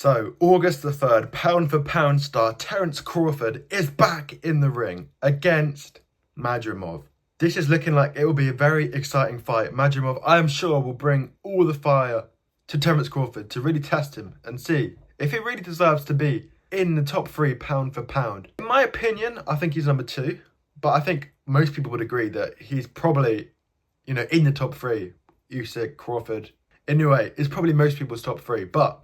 So, August the 3rd, pound for pound star Terence Crawford is back in the ring against Madrimov. This is looking like it will be a very exciting fight. Madrimov, I am sure, will bring all the fire to Terence Crawford to really test him and see if he really deserves to be in the top 3 pound for pound. In my opinion, I think he's number 2, but I think most people would agree that he's probably, in the top 3. Usyk, Crawford, anyway, it's probably most people's top 3, but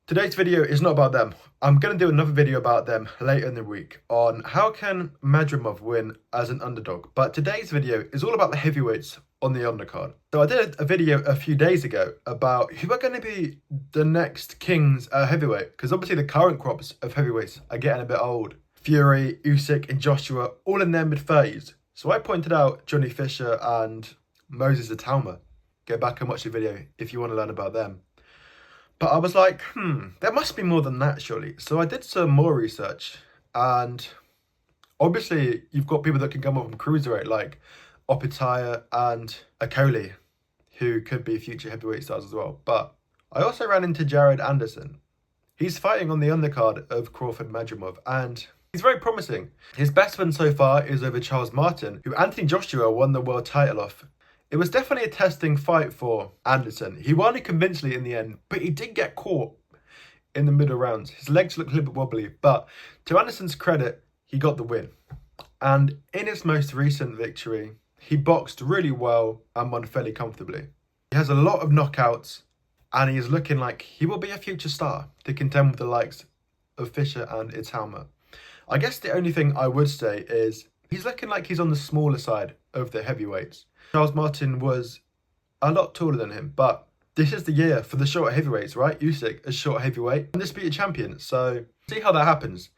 today's video is not about them. I'm going to do another video about them later in the week on how can Madrimov win as an underdog. But today's video is all about the heavyweights on the undercard. So I did a video a few days ago about who are going to be the next kings at heavyweight. Because obviously the current crops of heavyweights are getting a bit old. Fury, Usyk and Joshua, all in their mid-30s. So I pointed out Johnny Fisher and Moses Atalma. Go back and watch the video if you want to learn about them. But I was like, there must be more than that, surely. So I did some more research. And obviously, you've got people that can come up from cruiserweight, like Opitaya and Akoli, who could be future heavyweight stars as well. But I also ran into Jared Anderson. He's fighting on the undercard of Crawford Madrimov, and he's very promising. His best win so far is over Charles Martin, who Anthony Joshua won the world title off. It was definitely a testing fight for Anderson. He won it convincingly in the end, but he did get caught in the middle rounds. His legs looked a little bit wobbly, but to Anderson's credit, he got the win. And in his most recent victory, he boxed really well and won fairly comfortably. He has a lot of knockouts, and he is looking like he will be a future star to contend with the likes of Fisher and Atalma. I guess the only thing I would say is he's looking like he's on the smaller side of the heavyweights. Charles Martin was a lot taller than him, but this is the year for the short heavyweights, right? Usyk is short heavyweight, undisputed champion, so see how that happens.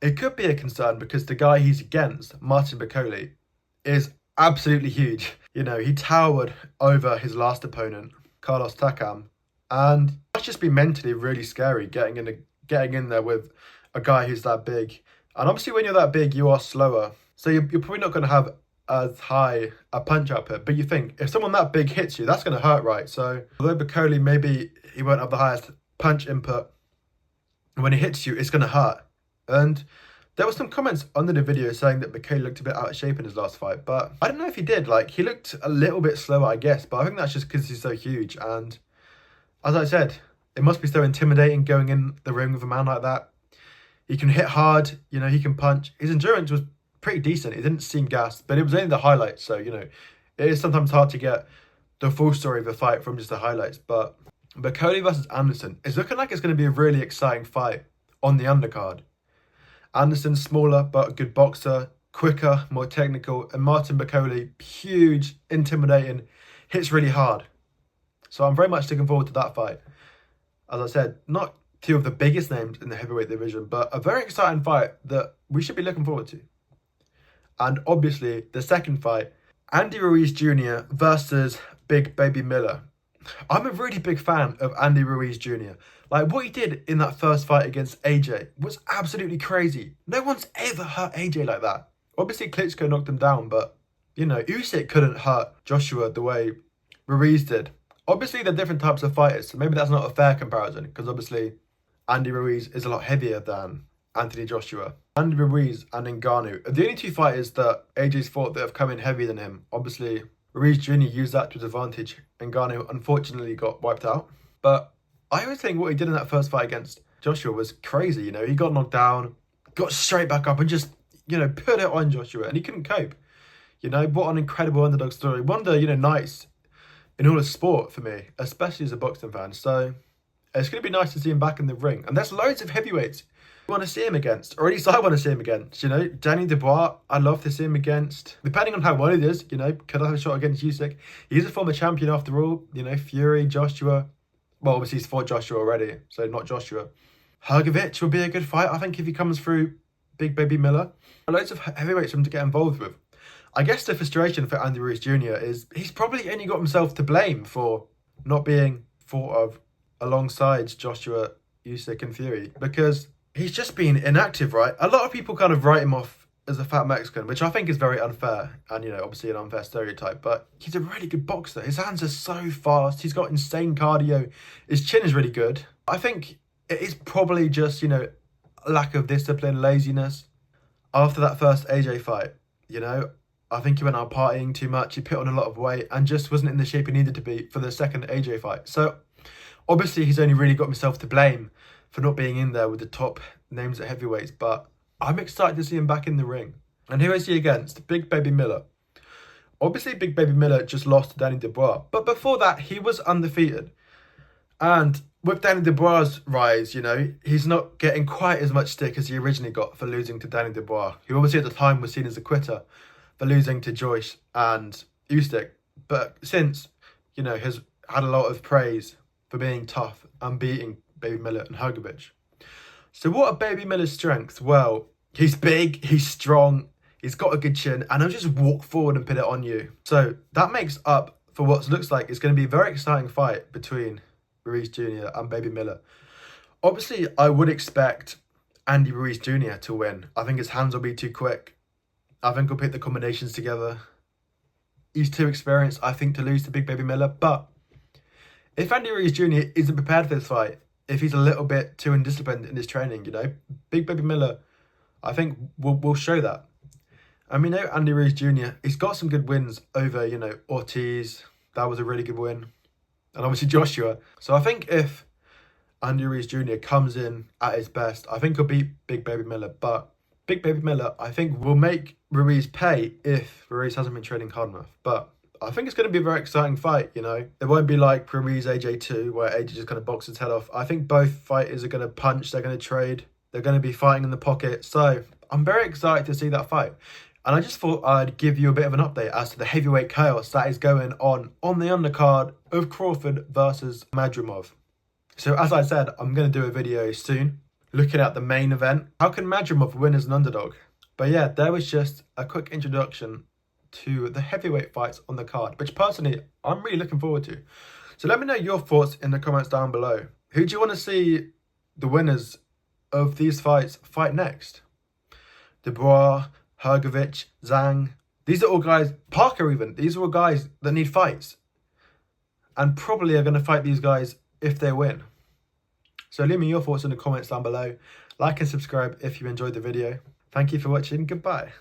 It could be a concern because the guy he's against, Martin Bakole, is absolutely huge. He towered over his last opponent, Carlos Takam, and it must just be mentally really scary getting in there with a guy who's that big. And obviously when you're that big, you are slower, so you're probably not going to have as high a punch output, but you think if someone that big hits you, that's going to hurt, right? So although Bakole, maybe he won't have the highest punch input, when he hits you, it's going to hurt. And there were some comments under the video saying that Bakole looked a bit out of shape in his last fight, but I don't know if he did. Like, he looked a little bit slower, I guess, but I think that's just because he's so huge. And as I said, it must be so intimidating going in the ring with a man like that. He can hit hard, he can punch. His endurance was pretty decent. It didn't seem gassed, but it was only the highlights, so it is sometimes hard to get the full story of a fight from just the highlights. But Bakole versus Anderson is looking like it's going to be a really exciting fight on the undercard. Anderson's smaller but a good boxer, quicker, more technical, and Martin Bakole, huge, intimidating, hits really hard. So I'm very much looking forward to that fight. As I said, not two of the biggest names in the heavyweight division, but a very exciting fight that we should be looking forward to. And obviously, the second fight, Andy Ruiz Jr. versus Big Baby Miller. I'm a really big fan of Andy Ruiz Jr. Like, what he did in that first fight against AJ was absolutely crazy. No one's ever hurt AJ like that. Obviously, Klitschko knocked him down, but, Usyk couldn't hurt Joshua the way Ruiz did. Obviously, they're different types of fighters, so maybe that's not a fair comparison, because obviously, Andy Ruiz is a lot heavier than Anthony Joshua. Andy Ruiz and Ngannou are the only two fighters that AJ's fought that have come in heavier than him. Obviously, Ruiz Jr. used that to his advantage. Ngannou unfortunately got wiped out. But I always think what he did in that first fight against Joshua was crazy. He got knocked down, got straight back up and just, put it on Joshua. And he couldn't cope. What an incredible underdog story. One of the, nights in all of sport for me, especially as a boxing fan. So it's going to be nice to see him back in the ring. And there's loads of heavyweights I want to see him against, or at least I want to see him against. Danny Dubois, I'd love to see him against. Depending on how well he is, could I have a shot against Usyk? He's a former champion after all. Fury, Joshua. Well, obviously he's fought Joshua already, so not Joshua. Hrgovic will be a good fight, I think, if he comes through Big Baby Miller. Loads of heavyweights for him to get involved with. I guess the frustration for Andy Ruiz Jr. is he's probably only got himself to blame for not being thought of alongside Joshua, Usyk and Fury, because he's just been inactive, right? A lot of people kind of write him off as a fat Mexican, which I think is very unfair and, obviously an unfair stereotype, but he's a really good boxer. His hands are so fast. He's got insane cardio. His chin is really good. I think it is probably just, you know, lack of discipline, laziness. After that first AJ fight, you know, I think he went out partying too much, he put on a lot of weight and just wasn't in the shape he needed to be for the second AJ fight. So obviously he's only really got himself to blame for not being in there with the top names at heavyweights, but I'm excited to see him back in the ring. And who is he against? Big Baby Miller. Obviously, Big Baby Miller just lost to Danny Dubois, but before that, he was undefeated. And with Danny Dubois' rise, you know, he's not getting quite as much stick as he originally got for losing to Danny Dubois, who obviously at the time was seen as a quitter for losing to Joyce and Usyk. But since, you know, has had a lot of praise for being tough and beating Baby Miller and Hrgovic. So what are Baby Miller's strengths? Well, he's big, he's strong, he's got a good chin, and he'll just walk forward and put it on you. So that makes up for what looks like it's going to be a very exciting fight between Ruiz Jr. and Baby Miller. Obviously, I would expect Andy Ruiz Jr. to win. I think his hands will be too quick. I think he'll put the combinations together. He's too experienced, I think, to lose to Big Baby Miller. But if Andy Ruiz Jr. isn't prepared for this fight, if he's a little bit too undisciplined in his training, you know, Big Baby Miller, I think, will show that. And we know Andy Ruiz Jr., he's got some good wins over, you know, Ortiz. That was a really good win. And obviously Joshua. So I think if Andy Ruiz Jr. comes in at his best, I think he'll beat Big Baby Miller. But Big Baby Miller, I think, will make Ruiz pay if Ruiz hasn't been training hard enough. But I think it's going to be a very exciting fight, you know. It won't be like Ruiz AJ2, where AJ just kind of boxes his head off. I think both fighters are going to punch, they're going to trade, they're going to be fighting in the pocket. So I'm very excited to see that fight. And I just thought I'd give you a bit of an update as to the heavyweight chaos that is going on the undercard of Crawford versus Madrimov. So as I said, I'm going to do a video soon looking at the main event. How can Madrimov win as an underdog? But yeah, there was just a quick introduction to the heavyweight fights on the card, which personally, I'm really looking forward to. So let me know your thoughts in the comments down below. Who do you want to see the winners of these fights fight next? Dubois, Hrgovic, Zhang. These are all guys, Parker even, these are all guys that need fights. And probably are going to fight these guys if they win. So leave me your thoughts in the comments down below. Like and subscribe if you enjoyed the video. Thank you for watching. Goodbye.